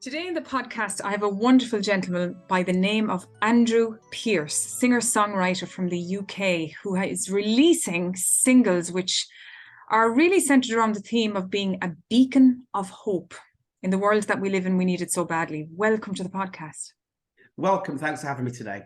Today in the podcast, I have a wonderful gentleman by the name of Andrew Pearce, singer-songwriter from the UK, who is releasing singles which are really centered around the theme of being a beacon of hope. In the world that we live in, we need it so badly. Welcome to the podcast. Welcome. Thanks for having me today.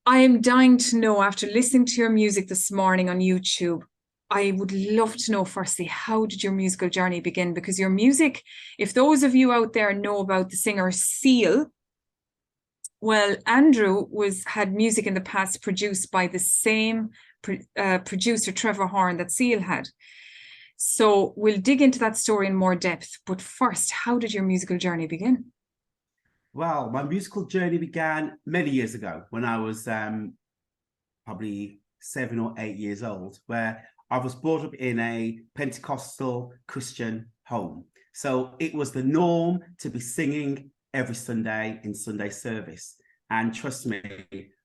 I am dying to know, after listening to your music this morning on YouTube, I would love to know, firstly, how did your musical journey begin? Because your music, if those of you out there know about the singer Seal, well, Andrew had music in the past produced by the same producer, Trevor Horn, that Seal had. So we'll dig into that story in more depth. But first, how did your musical journey begin? Well, my musical journey began many years ago when I was probably 7 or 8 years old, where I was brought up in a Pentecostal Christian home. So it was the norm to be singing every Sunday in Sunday service. And trust me,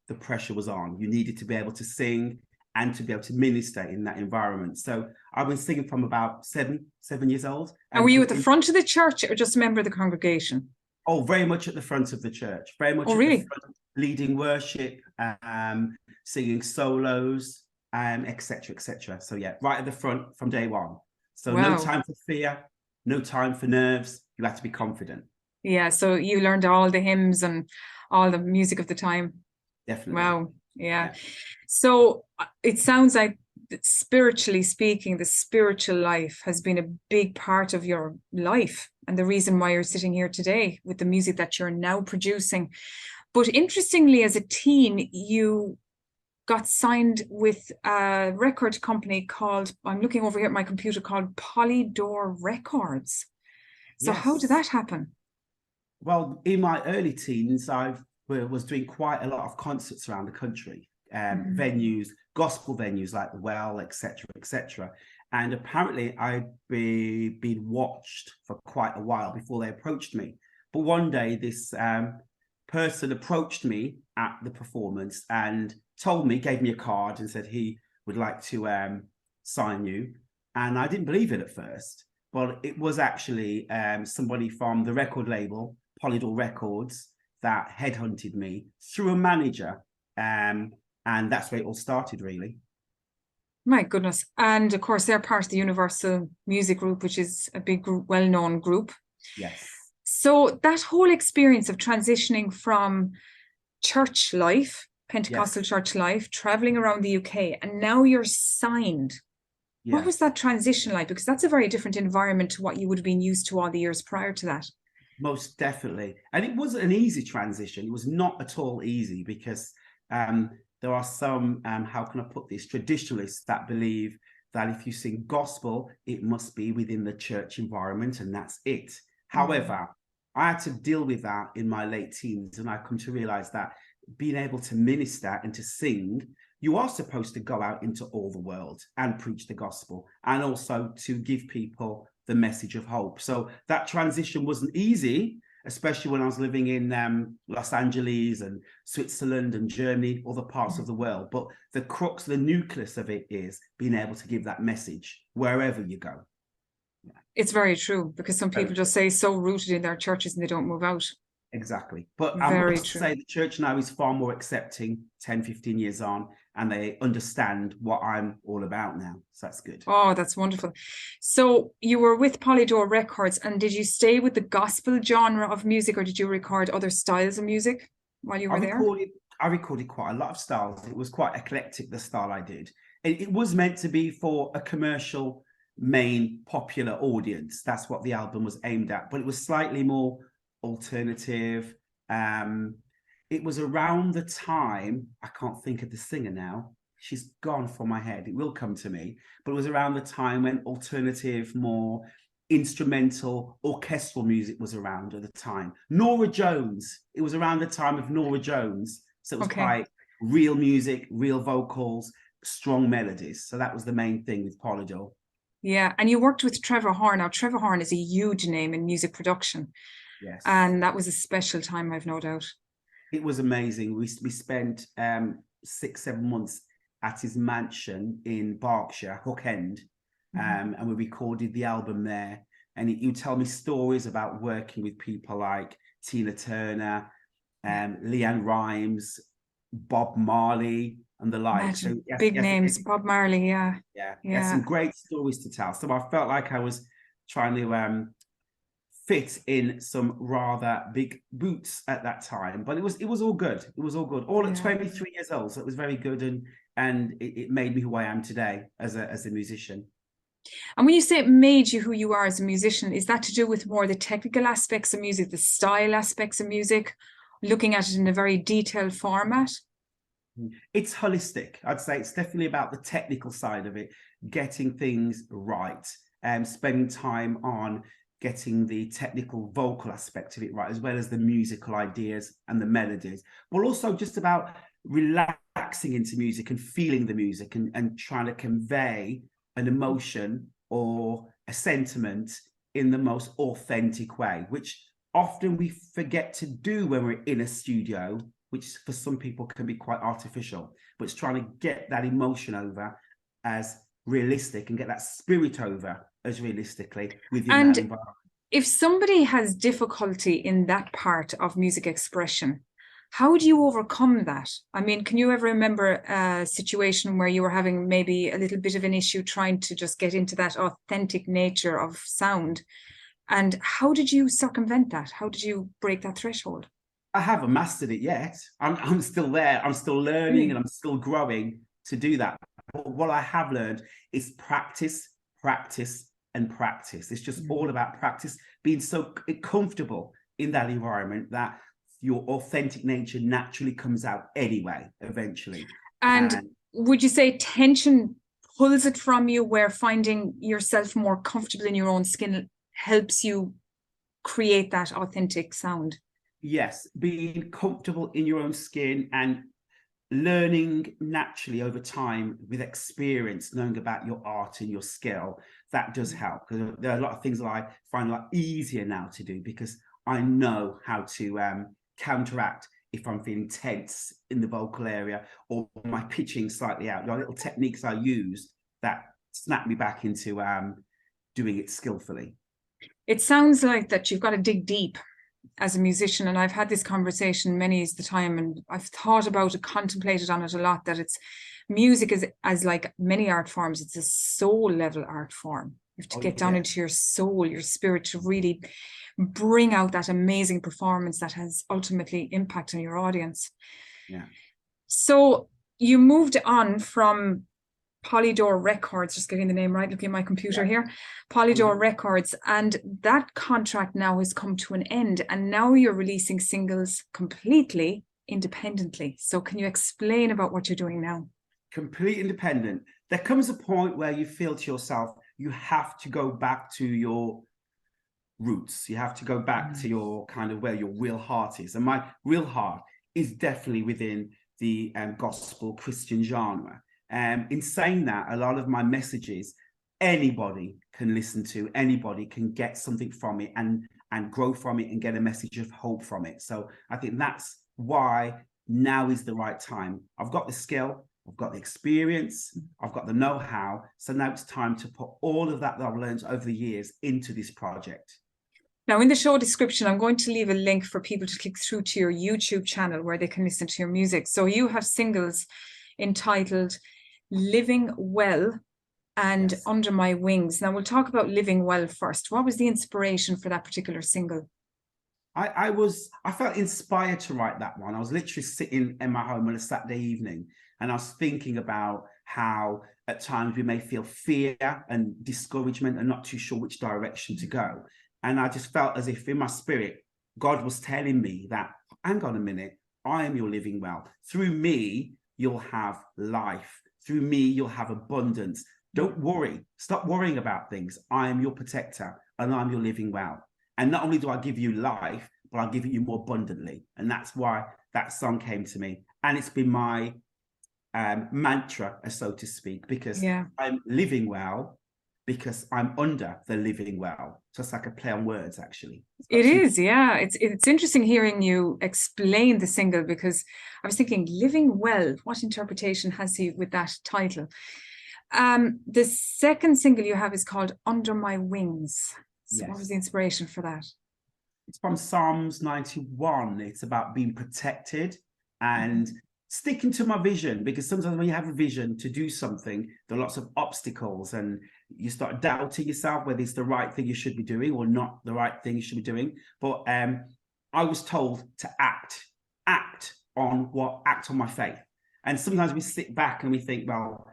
the pressure was on. You needed to be able to sing and to be able to minister in that environment. So I've been singing from about seven years old. And were you at the front of the church or just a member of the congregation? Oh, very much at the front of the church. Very much really? The front, leading worship, singing solos, etc., etc. So yeah, right at the front from day one. So wow. No time for fear, no time for nerves. You have to be confident. Yeah, so you learned all the hymns and all the music of the time. Definitely. Wow. Yeah. So it sounds like, spiritually speaking, the spiritual life has been a big part of your life and the reason why you're sitting here today with the music that you're now producing. But interestingly, as a teen, you got signed with a record company called, I'm looking over here at my computer, called Polydor Records. So yes. How did that happen? Well, in my early teens, I was doing quite a lot of concerts around the country, venues, gospel venues like the Well, etc., etc. And apparently I'd been watched for quite a while before they approached me. But one day this person approached me at the performance and gave me a card and said he would like to sign you. And I didn't believe it at first, but it was actually somebody from the record label, Polydor Records, that headhunted me through a manager. And that's where it all started, really. My goodness. And of course, they're part of the Universal Music Group, which is a big group, well-known group. Yes. So that whole experience of transitioning from church life, Pentecostal church life, traveling around the UK, and now you're signed. Yes. What was that transition like? Because that's a very different environment to what you would have been used to all the years prior to that. Most definitely. And it wasn't an easy transition. It was not at all easy because there are some, how can I put this, traditionalists that believe that if you sing gospel, it must be within the church environment and that's it. However, I had to deal with that in my late teens, and I come to realize that being able to minister and to sing, you are supposed to go out into all the world and preach the gospel and also to give people the message of hope. So that transition wasn't easy, especially when I was living in Los Angeles and Switzerland and Germany, other parts of the world. But the crux, the nucleus of it is being able to give that message wherever you go. It's very true, because some people just say so rooted in their churches and they don't move out. Exactly. But I must say the church now is far more accepting 10, 15 years on, and they understand what I'm all about now. So that's good. Oh, that's wonderful. So you were with Polydor Records, and did you stay with the gospel genre of music, or did you record other styles of music while you were there? I recorded quite a lot of styles. It was quite eclectic, the style I did. It was meant to be for a commercial, main, popular audience. That's what the album was aimed at. But it was slightly more alternative. It was around the time, I can't think of the singer now, she's gone from my head, it will come to me, but it was around the time when alternative, more instrumental, orchestral music was around at the time. Norah Jones, it was around the time of Norah Jones, so it was quite real music, real vocals, strong melodies. So that was the main thing with Polydor. Yeah, and you worked with Trevor Horn. Now, Trevor Horn is a huge name in music production. Yes. And that was a special time, I've no doubt. It was amazing. We spent 6-7 months at his mansion in Berkshire, Hook End, and we recorded the album there. and he would tell me stories about working with people like Tina Turner, Leanne Rimes, Bob Marley, and the like. So Imagine big names, Bob Marley, yeah. he has Yeah. some great stories to tell. So I felt like I was trying to fit in some rather big boots at that time, but it was all good. It was all good. All at 23 years old, so it was very good, and it made me who I am today as a musician. And when you say it made you who you are as a musician, is that to do with more the technical aspects of music, the style aspects of music, looking at it in a very detailed format? It's holistic. I'd say it's definitely about the technical side of it, getting things right, and spending time on getting the technical vocal aspect of it right, as well as the musical ideas and the melodies, but also just about relaxing into music and feeling the music, and trying to convey an emotion or a sentiment in the most authentic way, which often we forget to do when we're in a studio, which for some people can be quite artificial. But it's trying to get that emotion over as realistic and get that spirit over as realistically within that environment. If somebody has difficulty in that part of music expression, how do you overcome that? I mean, can you ever remember a situation where you were having maybe a little bit of an issue trying to just get into that authentic nature of sound? And how did you circumvent that? How did you break that threshold? I haven't mastered it yet. I'm still there. I'm still learning, and I'm still growing to do that. But what I have learned is practice, practice, and practice. It's just all about practice, being so comfortable in that environment that your authentic nature naturally comes out anyway, eventually. And would you say tension pulls it from you, where finding yourself more comfortable in your own skin helps you create that authentic sound? Yes, being comfortable in your own skin and learning naturally over time with experience, knowing about your art and your skill, that does help. Because there are a lot of things that I find a lot easier now to do, because I know how to counteract if I'm feeling tense in the vocal area or my pitching slightly out. There are little techniques I use that snap me back into doing it skillfully. It sounds like that you've got to dig deep as a musician, and I've had this conversation many's the time, and I've thought about it, contemplated on it a lot, that it's music is, as like many art forms, it's a soul level art form. You have to get down into your soul, your spirit, to really bring out that amazing performance that has ultimately impact on your audience. So you moved on from Polydor Records, just getting the name right, looking at my computer here, Polydor Records, and that contract now has come to an end, and now you're releasing singles completely independently. So can you explain about what you're doing now? Complete independent. There comes a point where you feel to yourself, you have to go back to your roots. You have to go back to your kind of where your real heart is. And my real heart is definitely within the gospel Christian genre. In saying that, a lot of my messages, anybody can listen to, anybody can get something from it and grow from it and get a message of hope from it. So I think that's why now is the right time. I've got the skill, I've got the experience, I've got the know-how. So now it's time to put all of that I've learned over the years into this project. Now, in the show description, I'm going to leave a link for people to click through to your YouTube channel where they can listen to your music. So you have singles entitled Living Well and Under My Wings. Now, we'll talk about Living Well first. What was the inspiration for that particular single? I felt inspired to write that one. I was literally sitting in my home on a Saturday evening, and I was thinking about how at times we may feel fear and discouragement and not too sure which direction to go. And I just felt as if in my spirit, God was telling me that, hang on a minute, I am your living well. Through me, you'll have life. Through me, you'll have abundance. Don't worry. Stop worrying about things. I am your protector, and I'm your living well. And not only do I give you life, but I'll give it you more abundantly. And that's why that song came to me. And it's been my mantra, so to speak, because I'm living well, because I'm under the living well. So it's like a play on words, actually. It is, yeah. It's interesting hearing you explain the single, because I was thinking, living well, what interpretation has he with that title? The second single you have is called Under My Wings. So what was Yes. the inspiration for that? It's from Psalms 91. It's about being protected and sticking to my vision, because sometimes when you have a vision to do something, there are lots of obstacles and you start doubting yourself whether it's the right thing you should be doing or not the right thing you should be doing. But I was told to act on my faith. And sometimes we sit back and we think, well,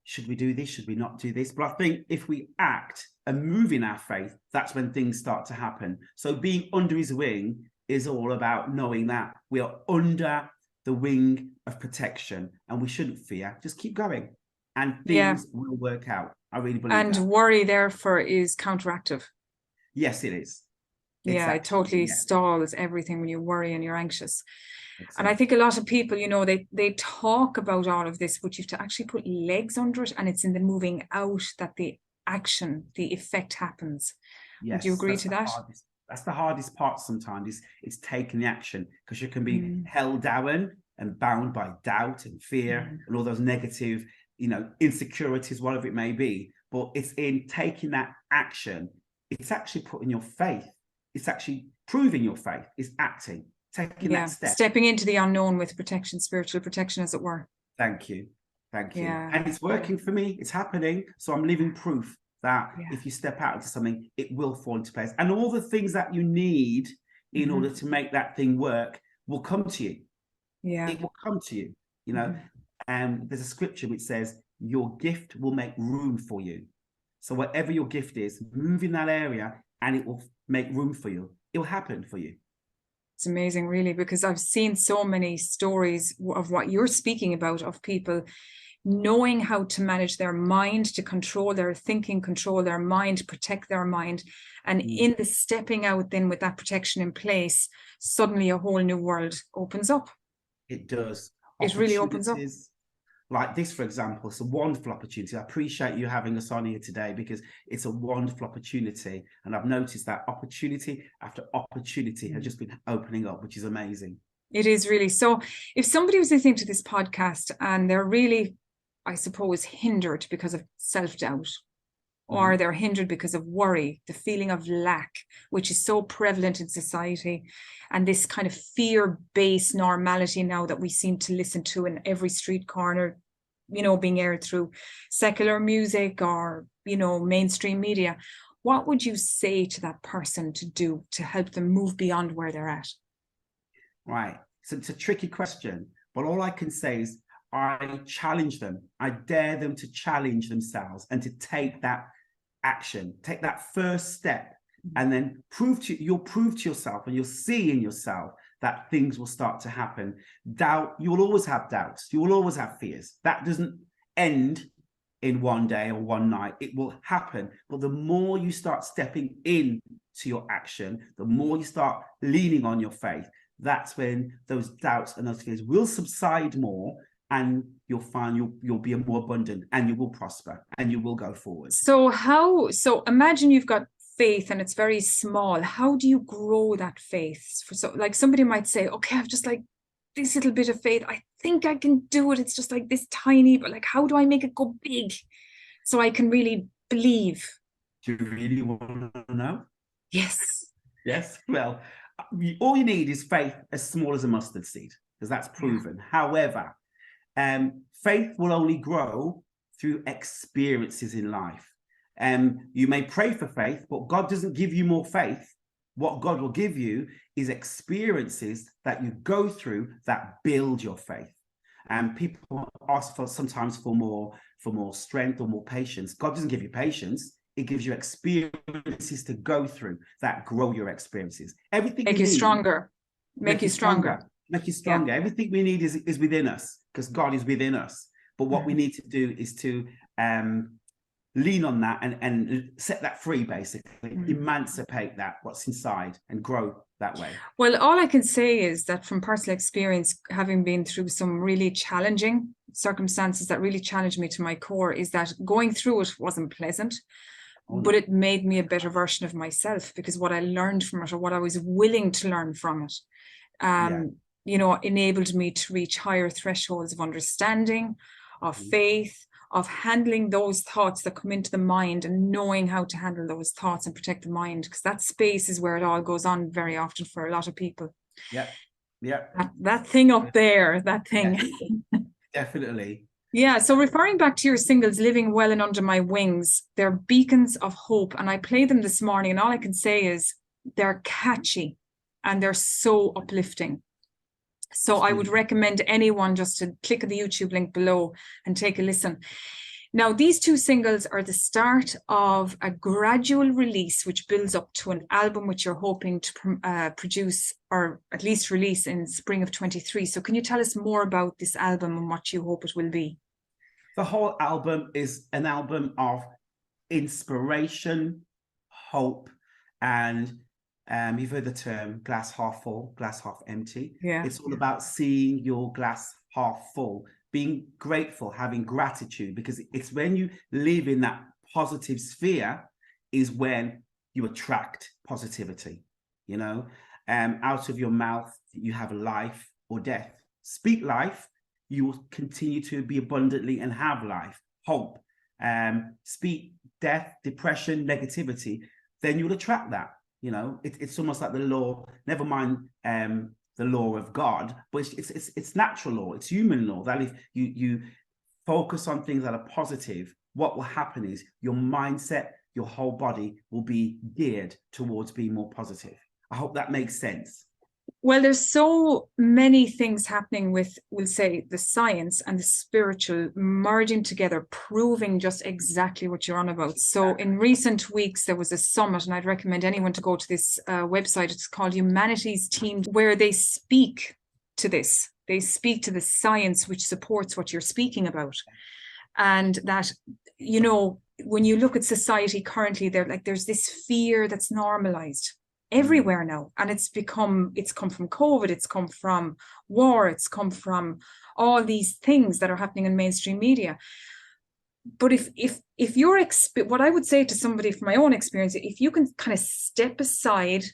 should we do this? Should we not do this? But I think if we act and move in our faith, that's when things start to happen. So being under his wing is all about knowing that we are under the wing of protection and we shouldn't fear. Just keep going and things will work out. I really believe And that. worry, therefore, is counteractive. Yes, it is. Yeah, it totally stalls everything when you worry and you're anxious. And I think a lot of people, you know, they talk about all of this, but you have to actually put legs under it, and it's in the moving out that the action, the effect happens. Yes, would you agree to that? That's the hardest part sometimes, is taking the action, because you can be held down and bound by doubt and fear and all those negative, you know, insecurities, whatever it may be. But it's in taking that action, it's actually putting your faith, it's actually proving your faith, it's acting, taking that step. Stepping into the unknown with protection, spiritual protection, as it were. Thank you. Thank you. Yeah. And it's working for me. It's happening. So I'm living proof that if you step out into something, it will fall into place. And all the things that you need in order to make that thing work will come to you. Yeah. It will come to you. You know, and there's a scripture which says, your gift will make room for you. So whatever your gift is, move in that area and it will make room for you. It will happen for you. It's amazing, really, because I've seen so many stories of what you're speaking about, of people knowing how to manage their mind, to control their thinking, control their mind, protect their mind. And in the stepping out then with that protection in place, suddenly a whole new world opens up. It does. It really opens up. Like this, for example, it's a wonderful opportunity. I appreciate you having us on here today, because it's a wonderful opportunity. And I've noticed that opportunity after opportunity has just been opening up, which is amazing. It is really. So if somebody was listening to this podcast and they're really, I suppose, hindered because of self-doubt, or they're hindered because of worry, the feeling of lack, which is so prevalent in society, and this kind of fear-based normality now that we seem to listen to in every street corner, you know, being aired through secular music or, you know, mainstream media, what would you say to that person to do to help them move beyond where they're at? Right. So it's a tricky question, but all I can say is I challenge them. I dare them to challenge themselves and to take that action, take that first step, and then you'll prove to yourself, and you'll see in yourself that things will start to happen. Doubt, you will always have doubts. You will always have fears. That doesn't end in one day or one night. It will happen. But the more you start stepping in to your action, the more you start leaning on your faith, that's when those doubts and those fears will subside more, and you'll find you'll be more abundant, and you will prosper, and you will go forward. So imagine you've got faith and it's very small. How do you grow that faith? So like somebody might say, okay, I've just like this little bit of faith. I think I can do it. It's just like this tiny, but like, how do I make it go big so I can really believe? Do you really want to know? Yes. Yes. Well, all you need is faith as small as a mustard seed, because that's proven. However, faith will only grow through experiences in life. You may pray for faith, but God doesn't give you more faith. What God will give you is experiences that you go through that build your faith. And people ask sometimes for more strength or more patience. God doesn't give you patience. It gives you experiences to go through that grow your experiences. Everything make you stronger. Make you stronger. Make you stronger. Yeah. Everything we need is within us, because God is within us. But what we need to do is to lean on that and set that free, basically, emancipate that, what's inside, and grow that way. Well, all I can say is that from personal experience, having been through some really challenging circumstances that really challenged me to my core, is that going through it wasn't pleasant, but it made me a better version of myself, because what I learned from it, or what I was willing to learn from it, you know, enabled me to reach higher thresholds of understanding, of faith, of handling those thoughts that come into the mind and knowing how to handle those thoughts and protect the mind, because that space is where it all goes on very often for a lot of people. Yeah. Yeah. That thing up there, that thing. Yeah, definitely. Yeah, so referring back to your singles, Living Well and Under My Wings, they're beacons of hope. And I played them this morning, and all I can say is they're catchy and they're so uplifting. So I would recommend anyone just to click on the YouTube link below and take a listen. Now, these two singles are the start of a gradual release, which builds up to an album which you're hoping to produce, or at least release, in spring of 23. So can you tell us more about this album and what you hope it will be? The whole album is an album of inspiration, hope, and you've heard the term glass half full, glass half empty. Yeah. It's all about seeing your glass half full, being grateful, having gratitude, because it's when you live in that positive sphere is when you attract positivity, you know. Out of your mouth, you have life or death. Speak life, you will continue to be abundantly and have life, hope. Speak death, depression, negativity, then you'll attract that. You know, it's almost like the law, never mind the law of God, but it's natural law, it's human law, that if you focus on things that are positive, what will happen is your mindset, your whole body will be geared towards being more positive. I hope that makes sense. Well, there's so many things happening with, we'll say, the science and the spiritual merging together, proving just exactly what you're on about. So in recent weeks, there was a summit, and I'd recommend anyone to go to this website. It's called Humanities Team, where they speak to this. They speak to the science which supports what you're speaking about. And that, you know, when you look at society currently, there's this fear that's normalized everywhere now, and it's come from COVID, it's come from war, it's come from all these things that are happening in mainstream media. But if you're what I would say to somebody from my own experience, if you can kind of step aside,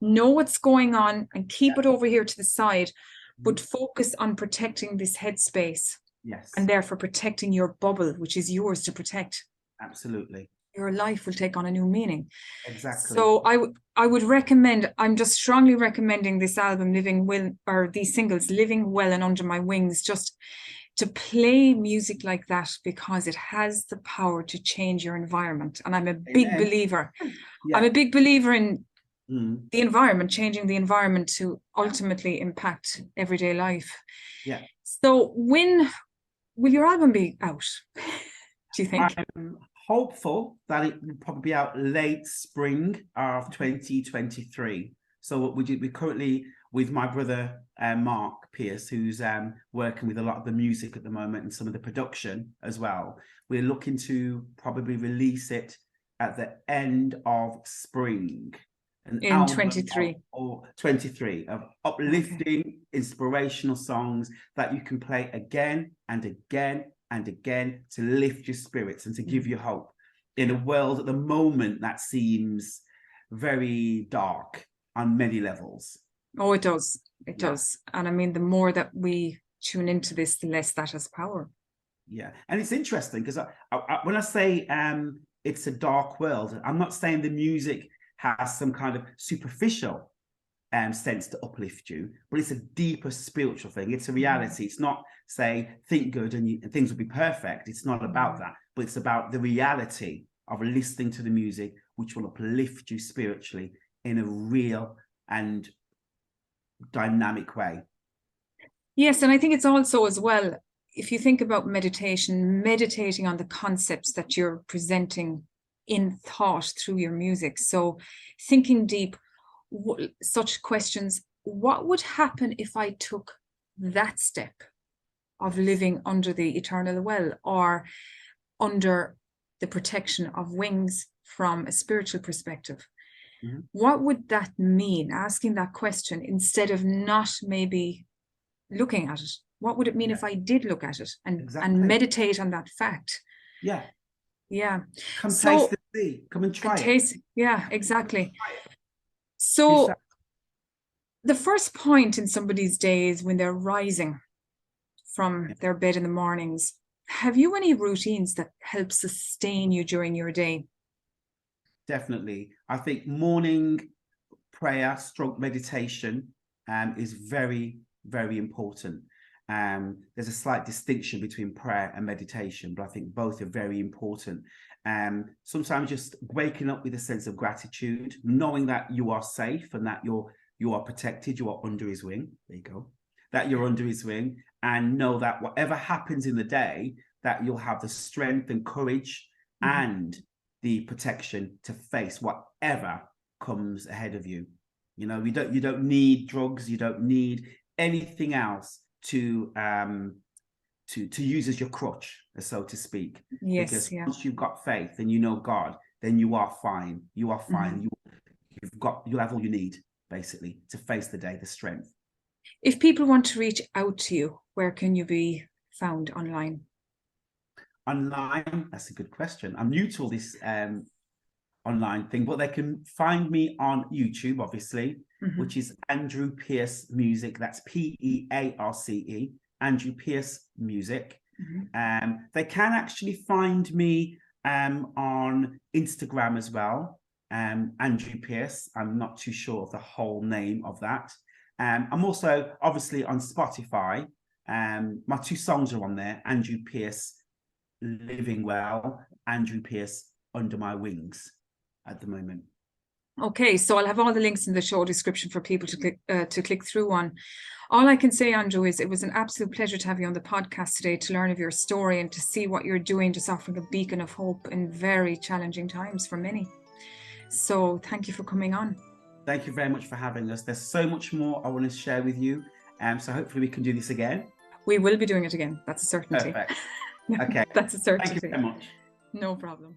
know what's going on, and keep it over here to the side, but focus on protecting this headspace, yes, and therefore protecting your bubble, which is yours to protect. Absolutely. Your life will take on a new meaning. Exactly. So I would recommend, I'm just strongly recommending this album, Living Well, or these singles, Living Well and Under My Wings, just to play music like that, because it has the power to change your environment. And I'm a big believer. Yeah. I'm a big believer in the environment, changing the environment to ultimately impact everyday life. Yeah. So when will your album be out, do you think? I'm hopeful that it will probably be out late spring of 2023. So we're currently with my brother Mark Pearce, who's working with a lot of the music at the moment and some of the production as well. We're looking to probably release it at the end of spring. In 23. Or 23 of uplifting, inspirational songs that you can play again and again and again to lift your spirits and to give you hope in a world at the moment that seems very dark on many levels. Oh, it does. It does. And I mean, the more that we tune into this, the less that has power. Yeah. And it's interesting because when I say it's a dark world, I'm not saying the music has some kind of superficial sense to uplift you, but it's a deeper spiritual thing. It's a reality. It's not say think good and things will be perfect. It's not about that, but it's about the reality of listening to the music, which will uplift you spiritually in a real and dynamic way. Yes, and I think it's also as well, if you think about meditation, meditating on the concepts that you're presenting in thought through your music. So thinking deep, such questions, what would happen if I took that step of living under the eternal well, or under the protection of wings from a spiritual perspective? What would that mean? Asking that question instead of not maybe looking at it. What would it mean if I did look at it and meditate on that fact? Yeah. Come so, taste the sea. Come and try it. Yeah, exactly. So the first point in somebody's day is when they're rising from their bed in the mornings. have you any routines that help sustain you during your day? Definitely. I think morning prayer stroke meditation is very, very important. There's a slight distinction between prayer and meditation, but I think both are very important. Sometimes just waking up with a sense of gratitude, knowing that you are safe and that you are protected, you are under his wing. There you go. That you're under his wing, and know that whatever happens in the day, that you'll have the strength and courage and the protection to face whatever comes ahead of you. You know, you don't need drugs, you don't need anything else to use as your crutch, so to speak. Yes, because yeah. once you've got faith and you know God, then you are fine. You are fine. You have all you need, basically, to face the day, the strength. If people want to reach out to you, where can you be found online? Online, that's a good question. I'm new to all this online thing, but they can find me on YouTube, obviously, which is Andrew Pearce Music. That's Pearce, Andrew Pearce Music. They can actually find me on Instagram as well, Andrew Pearce. I'm not too sure of the whole name of that. I'm also obviously on Spotify. My 2 songs are on there: Andrew Pearce, Living Well, Andrew Pearce, Under My Wings at the moment. Okay, so I'll have all the links in the show description for people to click through on. All I can say, Andrew, is it was an absolute pleasure to have you on the podcast today, to learn of your story and to see what you're doing, just offering a beacon of hope in very challenging times for many. So thank you for coming on. Thank you very much for having us. There's so much more I want to share with you. So hopefully we can do this again. We will be doing it again. That's a certainty. Perfect. Okay. That's a certainty. Thank you very much. No problem.